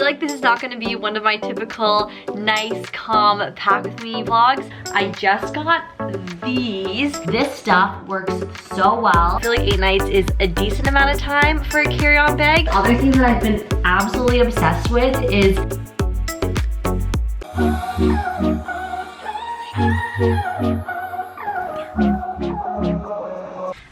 feel like this is not gonna be one of my typical nice, calm, pack with me vlogs. I just got these. This stuff works so well. I feel like 8 nights is a decent amount of time for a carry-on bag. Other things that I've been absolutely obsessed with is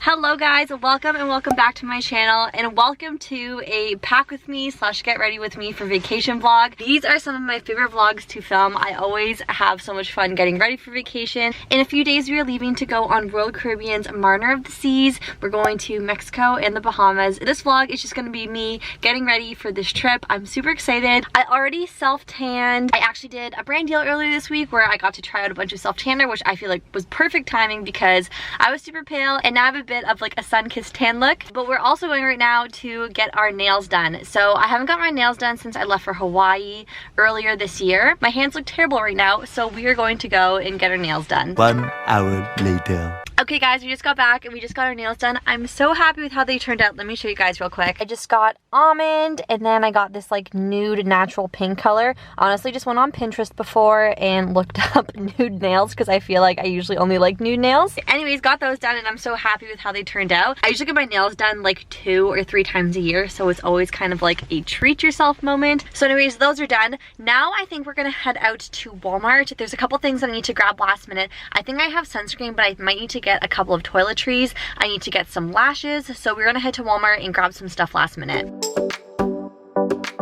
hello guys, welcome and welcome back to my channel, and welcome to a pack with me / get ready with me for vacation vlog. These are some of my favorite vlogs to film. I always have so much fun getting ready for vacation. In a few days we are leaving to go on Royal Caribbean's Mariner of the Seas. We're going to Mexico and the Bahamas. This vlog is just going to be me getting ready for this trip. I'm super excited. I already self-tanned. I actually did a brand deal earlier this week where I got to try out a bunch of self-tanner, which I feel like was perfect timing because I was super pale and now I have a bit of like a sun-kissed tan look. But we're also going right now to get our nails done. So I haven't got my nails done since I left for Hawaii earlier this year. My hands look terrible right now, so we are going to go and get our nails done. 1 hour later. Okay guys, we just got back and we just got our nails done. I'm so happy with how they turned out. Let me show you guys real quick. I just got almond and then I got this like nude natural pink color. Honestly, just went on Pinterest before and looked up nude nails because I feel like I usually only like nude nails. Anyways, got those done and I'm so happy with how they turned out. I usually get my nails done like 2 or 3 times a year, so it's always kind of like a treat yourself moment. So anyways, those are done. Now I think we're gonna head out to Walmart. There's a couple things that I need to grab last minute. I think I have sunscreen, but I might need to get a couple of toiletries. I need to get some lashes, so we're gonna head to Walmart and grab some stuff last minute.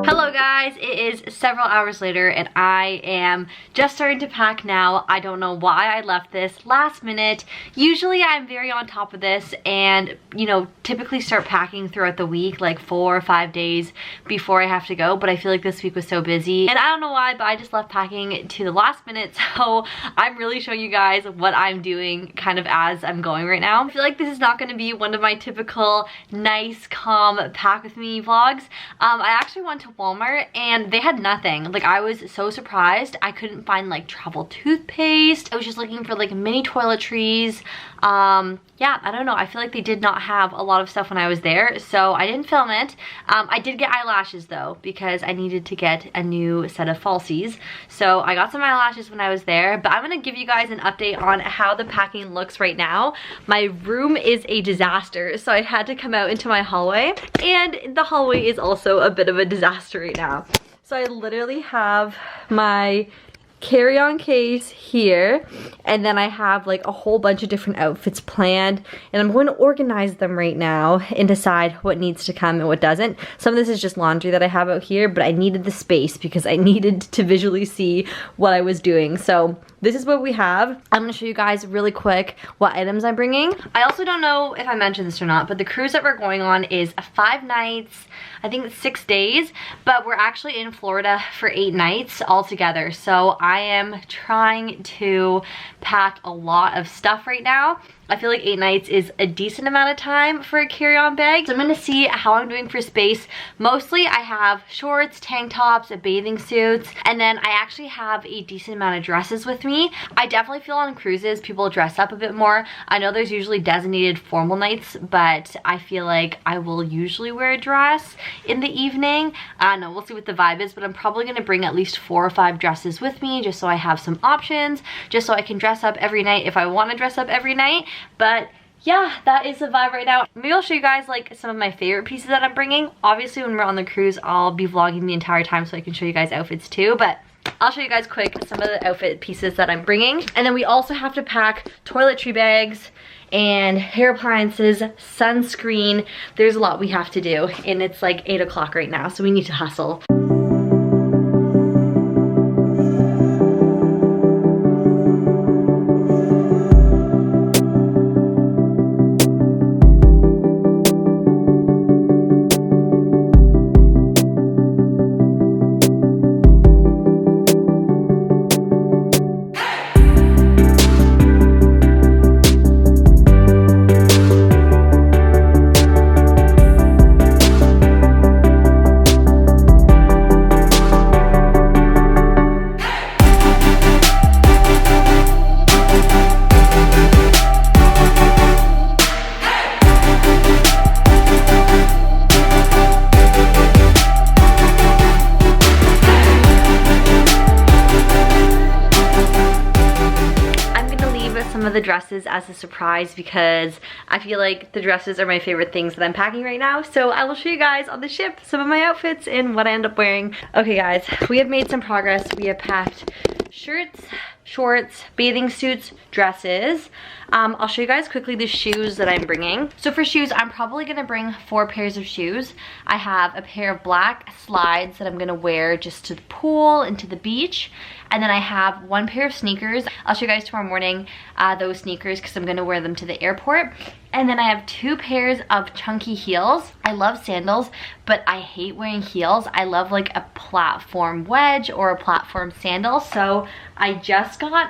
Hello guys, it is several hours later and I am just starting to pack now. I don't know why I left this last minute. Usually I'm very on top of this and, you know, typically start packing throughout the week, like 4 or 5 days before I have to go, but I feel like this week was so busy and I don't know why, but I just left packing to the last minute, so I'm really showing you guys what I'm doing kind of as I'm going right now. I feel like this is not going to be one of my typical nice, calm, pack with me vlogs. I actually went to Walmart and they had nothing. Like, I was so surprised. I couldn't find like travel toothpaste. I was just looking for like mini toiletries. Yeah, I don't know. I feel like they did not have a lot of stuff when I was there, so I didn't film it. I did get eyelashes though because I needed to get a new set of falsies. So I got some eyelashes when I was there, but I'm gonna give you guys an update on how the packing looks right now. My room is a disaster, so I had to come out into my hallway, and the hallway is also a bit of a disaster right now. So I literally have my carry-on case here, and then I have like a whole bunch of different outfits planned, and I'm going to organize them right now and decide what needs to come and what doesn't. Some of this is just laundry that I have out here, but I needed the space because I needed to visually see what I was doing. So this is what we have. I'm gonna show you guys really quick what items I'm bringing. I also don't know if I mentioned this or not, but the cruise that we're going on is 5 nights, I think it's 6 days, but we're actually in Florida for 8 nights altogether. So I am trying to pack a lot of stuff right now. I feel like 8 nights is a decent amount of time for a carry-on bag. So I'm gonna see how I'm doing for space. Mostly I have shorts, tank tops, bathing suits, and then I actually have a decent amount of dresses with me. I definitely feel on cruises people dress up a bit more. I know there's usually designated formal nights, but I feel like I will usually wear a dress in the evening. I don't know, we'll see what the vibe is, but I'm probably gonna bring at least 4 or 5 dresses with me just so I have some options, just so I can dress up every night if I wanna dress up every night. But yeah, that is the vibe right now. Maybe I'll show you guys like some of my favorite pieces that I'm bringing. Obviously when we're on the cruise, I'll be vlogging the entire time so I can show you guys outfits too, but I'll show you guys quick some of the outfit pieces that I'm bringing. And then we also have to pack toiletry bags and hair appliances, sunscreen. There's a lot we have to do, and it's like 8 o'clock right now, so we need to hustle. the dresses as a surprise because I feel like the dresses are my favorite things that I'm packing right now. So I will show you guys on the ship some of my outfits and what I end up wearing. Okay guys, we have made some progress. We have packed shirts, shorts, bathing suits, dresses. I'll show you guys quickly the shoes that I'm bringing. So for shoes, I'm probably gonna bring 4 pairs of shoes. I have a pair of black slides that I'm gonna wear just to the pool and to the beach. And then I have 1 pair of sneakers. I'll show you guys tomorrow morning those sneakers because I'm gonna wear them to the airport. And then I have 2 pairs of chunky heels. I love sandals, but I hate wearing heels. I love like a platform wedge or a platform sandal. So I just got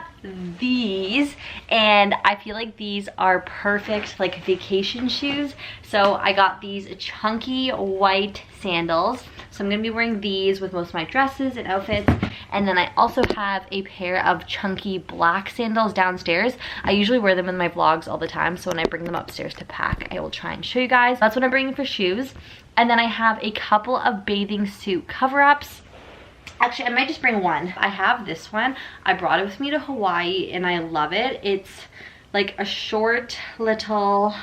these and I feel like these are perfect like vacation shoes. So I got these chunky white sandals. So I'm gonna be wearing these with most of my dresses and outfits. And then I also have a pair of chunky black sandals downstairs. I usually wear them in my vlogs all the time. So when I bring them upstairs to pack, I will try and show you guys. That's what I'm bringing for shoes. And then I have a couple of bathing suit cover-ups. Actually, I might just bring 1. I have this one. I brought it with me to Hawaii and I love it. It's like a short little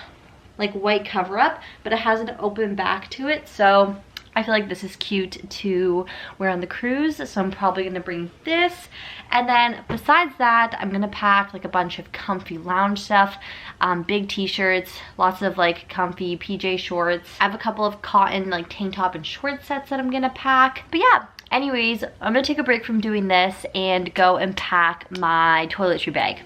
like white cover up, but it has an open back to it. So I feel like this is cute to wear on the cruise. So I'm probably gonna bring this. And then besides that, I'm gonna pack like a bunch of comfy lounge stuff, big t-shirts, lots of like comfy PJ shorts. I have a couple of cotton like tank top and short sets that I'm gonna pack. But yeah. Anyways, I'm gonna take a break from doing this and go and pack my toiletry bag.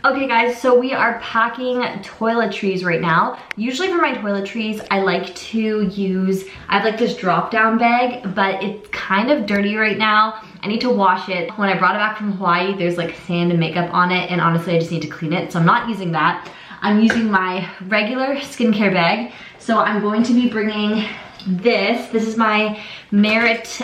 Okay guys, so we are packing toiletries right now. Usually for my toiletries, I like to use, I have like this drop down bag, but it's kind of dirty right now. I need to wash it. When I brought it back from Hawaii, there's like sand and makeup on it, and honestly, I just need to clean it. So I'm not using that. I'm using my regular skincare bag. So I'm going to be bringing this. This is my Merit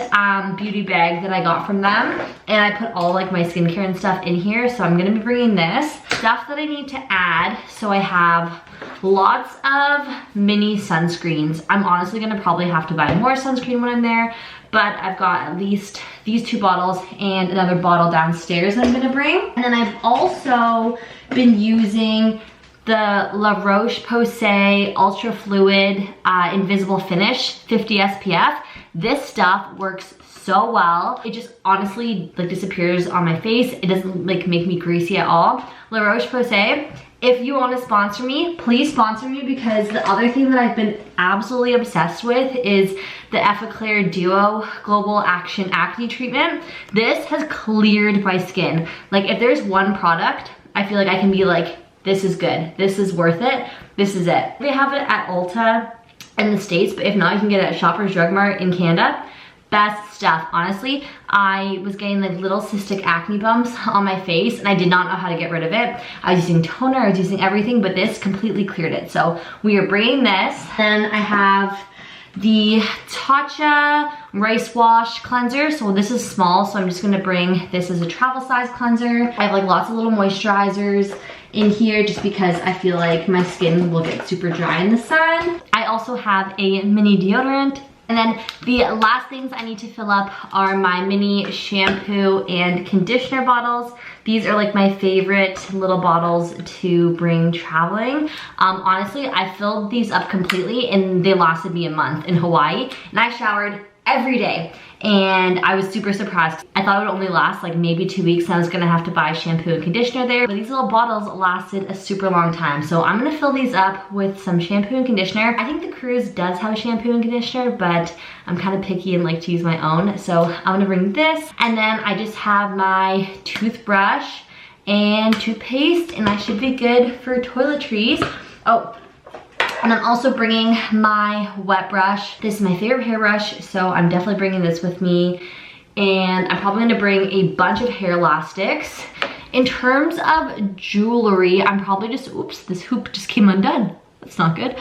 beauty bag that I got from them, and I put all like my skincare and stuff in here. So I'm gonna be bringing this stuff that I need to add. So I have lots of mini sunscreens. I'm honestly gonna probably have to buy more sunscreen when I'm there, but I've got at least these 2 bottles and another bottle downstairs that I'm gonna bring. And then I've also been using the La Roche-Posay Ultra Fluid Invisible Finish 50 SPF. This stuff works so well. It just honestly like disappears on my face. It doesn't like make me greasy at all. La Roche-Posay, if you want to sponsor me, please sponsor me, because the other thing that I've been absolutely obsessed with is the Effaclar Duo Global Action Acne Treatment. This has cleared my skin. Like if there's one product, I feel like I can be like, this is good, this is worth it, this is it. They have it at Ulta in the States, but if not, you can get it at Shoppers Drug Mart in Canada. Best stuff, honestly. I was getting like little cystic acne bumps on my face and I did not know how to get rid of it. I was using toner, I was using everything, but this completely cleared it. So we are bringing this. Then I have the Tatcha Rice Wash Cleanser. So this is small, so I'm just gonna bring this as a travel size cleanser. I have like lots of little moisturizers in here just because I feel like my skin will get super dry in the sun. I also have a mini deodorant. And then the last things I need to fill up are my mini shampoo and conditioner bottles. These are like my favorite little bottles to bring traveling. Honestly, I filled these up completely and they lasted me a month in Hawaii. And I showered every day and I was super surprised. I thought it would only last like maybe 2 weeks and I was gonna have to buy shampoo and conditioner there, but these little bottles lasted a super long time. So I'm gonna fill these up with some shampoo and conditioner. I think the cruise does have shampoo and conditioner, but I'm kind of picky and like to use my own. So I'm gonna bring this, and then I just have my toothbrush and toothpaste, and I should be good for toiletries. Oh, and I'm also bringing my wet brush. This is my favorite hairbrush, so I'm definitely bringing this with me. And I'm probably gonna bring a bunch of hair elastics. In terms of jewelry, I'm probably just, oops, this hoop just came undone. That's not good.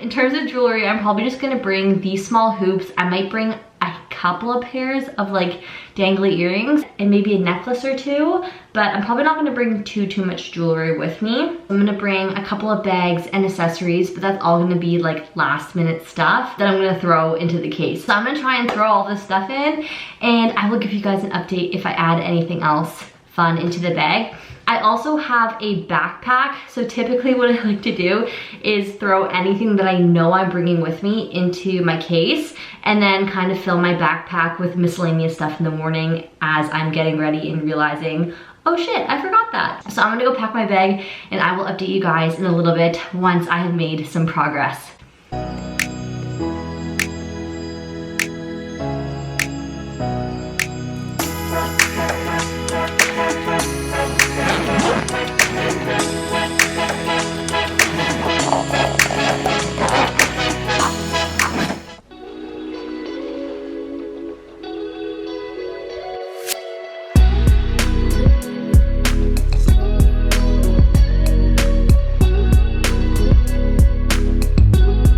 In terms of jewelry, I'm probably just gonna bring these small hoops. I might bring a couple of pairs of like dangly earrings and maybe a necklace or 2, but I'm probably not gonna bring too much jewelry with me. I'm gonna bring a couple of bags and accessories, but that's all gonna be like last minute stuff that I'm gonna throw into the case. So I'm gonna try and throw all this stuff in, and I will give you guys an update if I add anything else fun into the bag. I also have a backpack, so typically what I like to do is throw anything that I know I'm bringing with me into my case and then kind of fill my backpack with miscellaneous stuff in the morning as I'm getting ready and realizing, oh shit, I forgot that. So I'm gonna go pack my bag and I will update you guys in a little bit once I have made some progress.